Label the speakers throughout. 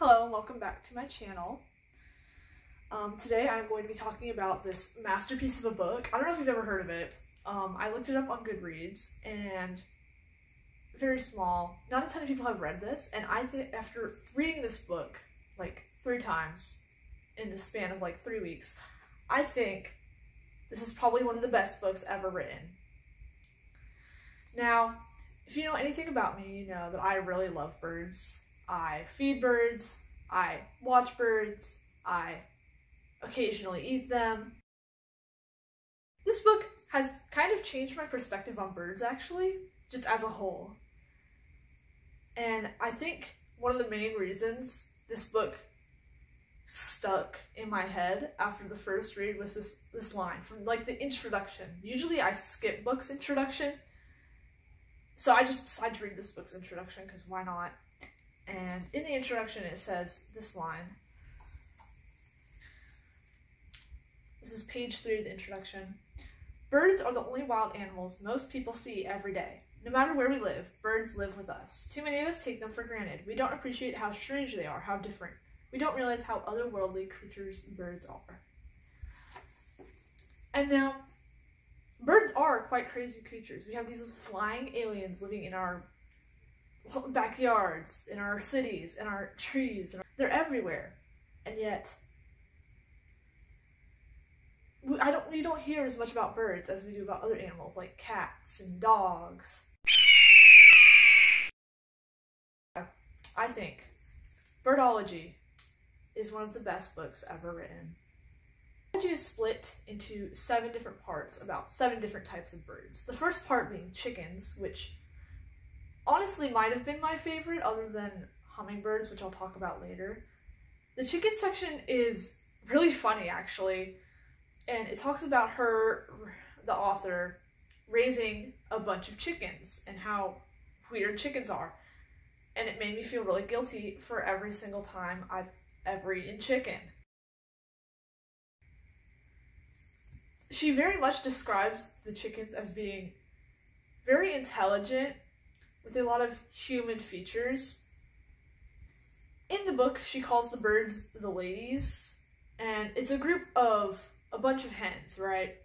Speaker 1: Hello and welcome back to my channel. Today I'm going to be talking about this masterpiece of a book. I don't know if you've ever heard of it. I looked it up on Goodreads and very small. Not a ton of people have read this, and I think after reading this book like 3 times in the span of like 3 weeks, I think this is probably one of the best books ever written. Now, if you know anything about me, you know that I really love birds. I feed birds, I watch birds, I occasionally eat them. This book has kind of changed my perspective on birds, actually, just as a whole. And I think one of the main reasons this book stuck in my head after the first read was this line from like the introduction. Usually I skip books' introduction, so I just decided to read this book's introduction because why not? And in the introduction it says this line. This is page 3 of the introduction. Birds are the only wild animals most people see every day. No matter where we live, birds live with us. Too many of us take them for granted. We don't appreciate how strange they are, how different. We don't realize how otherworldly creatures birds are. And now, birds are quite crazy creatures. We have these flying aliens living in our backyards, in our cities, in our trees. They're everywhere. And yet, we don't hear as much about birds as we do about other animals like cats and dogs. I think Birdology is one of the best books ever written. Birdology is split into 7 different parts about 7 different types of birds. The first part being chickens, which honestly might have been my favorite other than hummingbirds, which I'll talk about later. The chicken section is really funny, actually, and it talks about her, the author, raising a bunch of chickens and how weird chickens are. And it made me feel really guilty for every single time I've ever eaten chicken. She very much describes the chickens as being very intelligent, with a lot of human features. In the book, she calls the birds the ladies, and it's a group of a bunch of hens, right?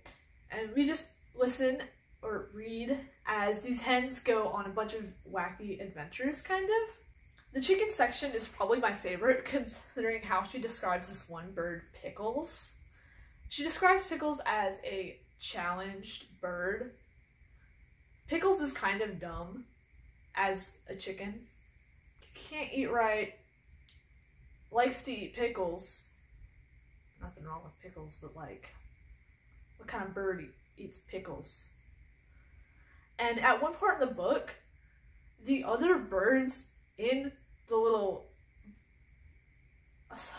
Speaker 1: And we just listen or read as these hens go on a bunch of wacky adventures, kind of. The chicken section is probably my favorite, considering how she describes this one bird, Pickles. She describes Pickles as a challenged bird. Pickles is kind of dumb as a chicken. Can't eat right, likes to eat pickles. Nothing wrong with pickles, but like, what kind of bird eats pickles? And at one part in the book, the other birds in the little,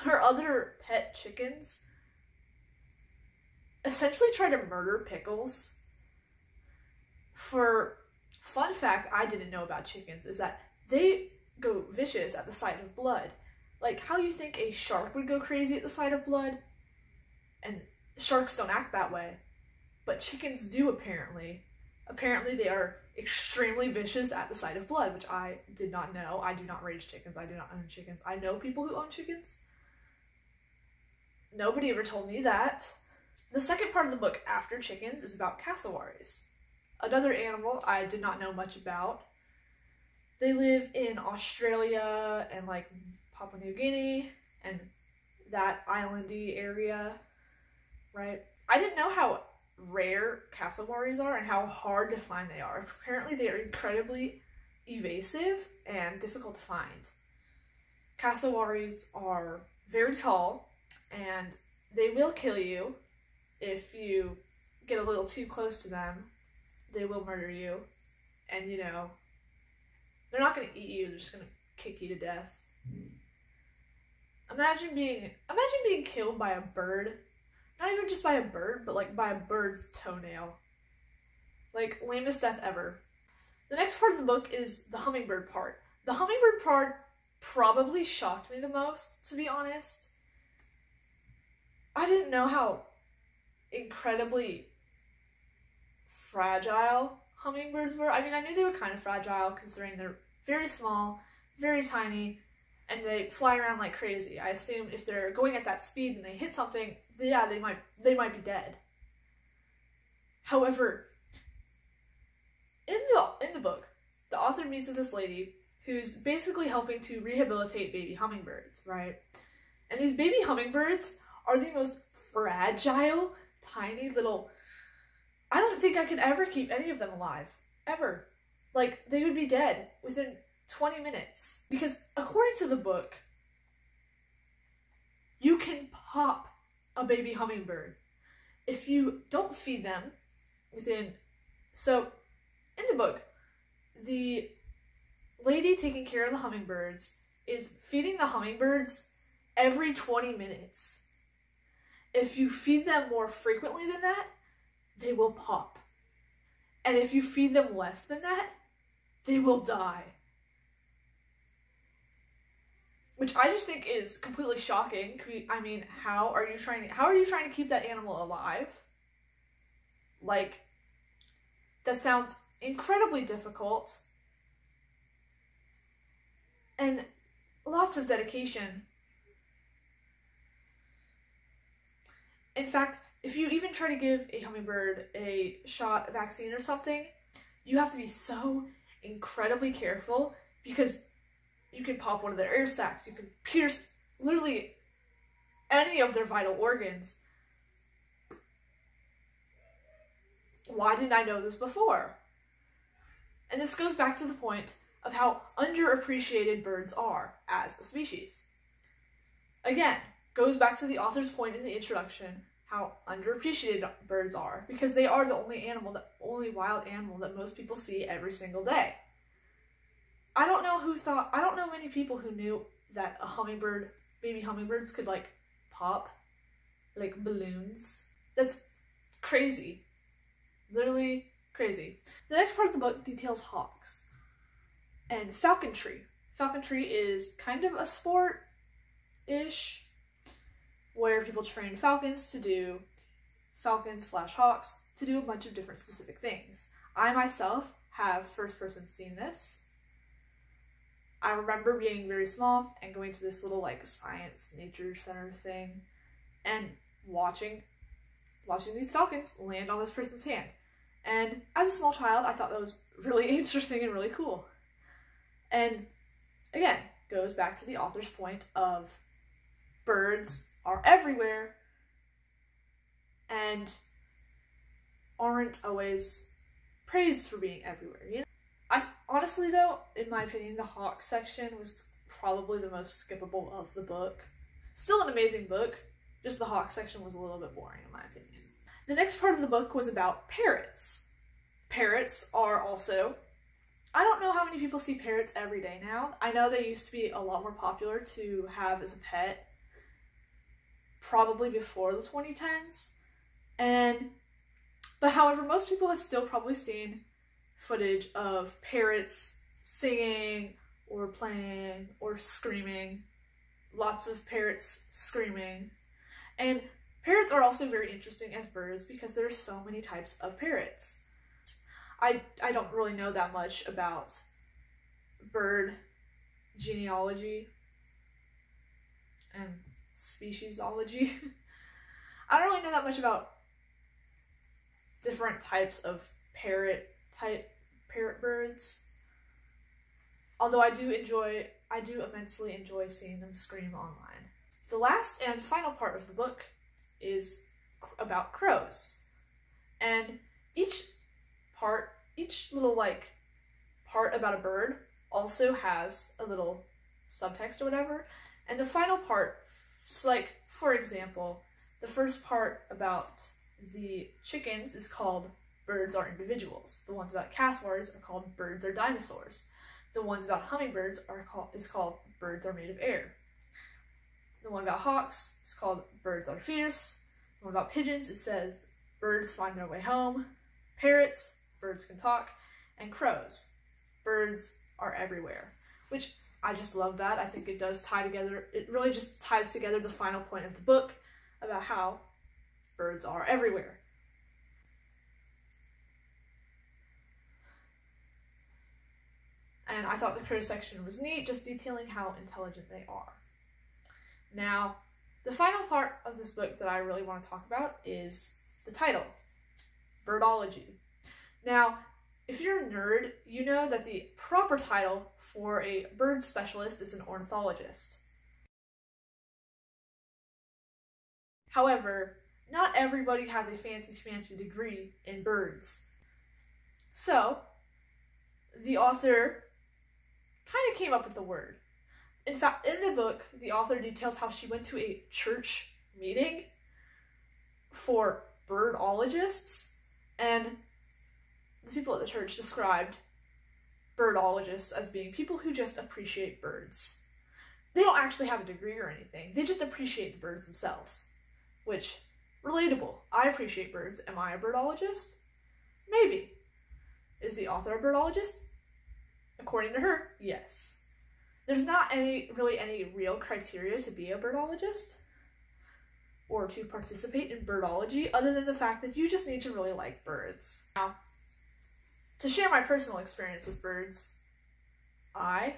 Speaker 1: her other pet chickens essentially try to murder Pickles. Fun fact I didn't know about chickens is that they go vicious at the sight of blood. Like how you think a shark would go crazy at the sight of blood, and sharks don't act that way, but chickens do apparently. Apparently they are extremely vicious at the sight of blood, which I did not know. I do not raise chickens. I do not own chickens. I know people who own chickens. Nobody ever told me that. The second part of the book after chickens is about cassowaries. Another animal I did not know much about. They live in Australia and like Papua New Guinea and that islandy area, right? I didn't know how rare cassowaries are and how hard to find they are. Apparently they are incredibly evasive and difficult to find. Cassowaries are very tall and they will kill you if you get a little too close to them. They will murder you, and you know, they're not going to eat you, they're just going to kick you to death. Imagine being killed by a bird. Not even just by a bird, but like by a bird's toenail. Like, lamest death ever. The next part of the book is the hummingbird part. The hummingbird part probably shocked me the most, to be honest. I didn't know how incredibly fragile hummingbirds were. I mean, I knew they were kind of fragile considering they're very small, very tiny, and they fly around like crazy. I assume if they're going at that speed and they hit something, yeah, they might be dead. However, in the book, the author meets with this lady who's basically helping to rehabilitate baby hummingbirds, right? And these baby hummingbirds are the most fragile, tiny little... I don't think I could ever keep any of them alive. Ever. Like, they would be dead within 20 minutes. Because according to the book, you can pop a baby hummingbird if you don't feed them within... So, in the book, the lady taking care of the hummingbirds is feeding the hummingbirds every 20 minutes. If you feed them more frequently than that, they will pop. And if you feed them less than that, they will die. Which I just think is completely shocking. I mean, how are you trying to keep that animal alive? Like, that sounds incredibly difficult. And lots of dedication. In fact, if you even try to give a hummingbird a shot, a vaccine or something, you have to be so incredibly careful because you can pop one of their air sacs, you can pierce literally any of their vital organs. Why didn't I know this before? And this goes back to the point of how underappreciated birds are as a species. Again, goes back to the author's point in the introduction, how underappreciated birds are, because they are the only wild animal that most people see every single day. I don't know many people who knew that baby hummingbirds could like pop like balloons. That's crazy. Literally crazy. The next part of the book details hawks and falconry. Falconry is kind of a sport-ish, where people train falcons/hawks to do a bunch of different specific things. I myself have first-person seen this. I remember being very small and going to this little like science nature center thing and watching these falcons land on this person's hand. And as a small child, I thought that was really interesting and really cool. And again, goes back to the author's point of birds are everywhere and aren't always praised for being everywhere, you know? Honestly though, in my opinion, the hawk section was probably the most skippable of the book. Still an amazing book, just the hawk section was a little bit boring in my opinion. The next part of the book was about parrots. Parrots are also... I don't know how many people see parrots every day now. I know they used to be a lot more popular to have as a pet, probably before the 2010s. But however, most people have still probably seen footage of parrots singing or playing or screaming. Lots of parrots screaming. And parrots are also very interesting as birds because there are so many types of parrots. I don't really know that much about bird genealogy and speciesology. I don't really know that much about different types of parrot birds. Although I do immensely enjoy seeing them scream online. The last and final part of the book is about crows. And each little like part about a bird also has a little subtext or whatever. And the final part, just like, for example, the first part about the chickens is called Birds Are Individuals. The ones about cassowars are called Birds Are Dinosaurs. The ones about hummingbirds is called Birds Are Made of Air. The one about hawks is called Birds Are Fierce. The one about pigeons, it says Birds Find Their Way Home. Parrots, Birds Can Talk. And crows, Birds Are Everywhere. Which I just love that. I think it does tie together, it really just ties together the final point of the book about how birds are everywhere. and I thought the critter section was neat, just detailing how intelligent they are. Now, the final part of this book that I really want to talk about is the title, Birdology. Now, if you're a nerd, you know that the proper title for a bird specialist is an ornithologist. However, not everybody has a fancy degree in birds. So, the author kind of came up with the word. In fact, in the book, the author details how she went to a church meeting for birdologists, and the people at the church described birdologists as being people who just appreciate birds. They don't actually have a degree or anything. They just appreciate the birds themselves, which, relatable. I appreciate birds. Am I a birdologist? Maybe. Is the author a birdologist? According to her, yes. There's not really any real criteria to be a birdologist or to participate in birdology other than the fact that you just need to really like birds. Now, to share my personal experience with birds, I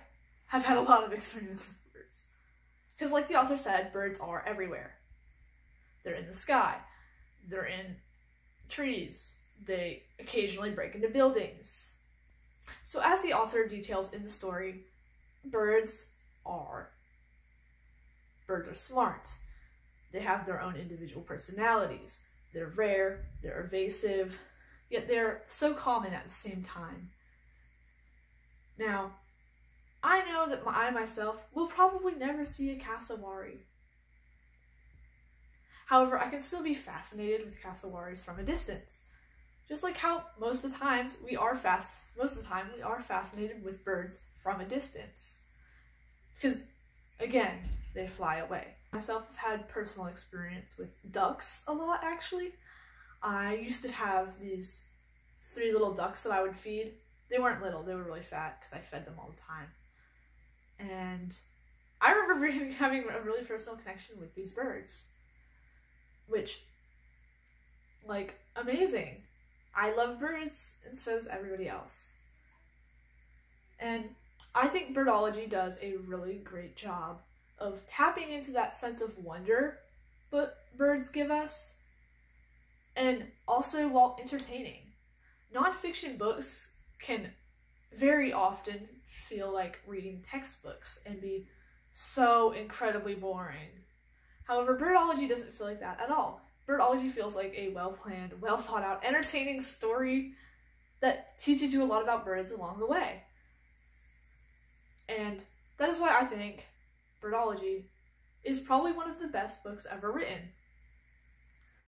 Speaker 1: have had a lot of experience with birds. Because like the author said, birds are everywhere. They're in the sky, they're in trees, they occasionally break into buildings. So as the author details in the story, birds are smart. They have their own individual personalities. They're rare, they're evasive, yet they're so common at the same time. Now, I know that I myself will probably never see a cassowary. However, I can still be fascinated with cassowaries from a distance. Just like how most of the time we are fascinated with birds from a distance. Because, again, they fly away. I myself have had personal experience with ducks a lot, actually. I used to have these 3 little ducks that I would feed. They weren't little, they were really fat because I fed them all the time. And I remember having a really personal connection with these birds. Which, like, amazing. I love birds, and so does everybody else. And I think Birdology does a really great job of tapping into that sense of wonder that birds give us, and also while entertaining. Nonfiction books can very often feel like reading textbooks and be so incredibly boring. However, Birdology doesn't feel like that at all. Birdology feels like a well-planned, well-thought-out, entertaining story that teaches you a lot about birds along the way. And that is why I think Birdology is probably one of the best books ever written.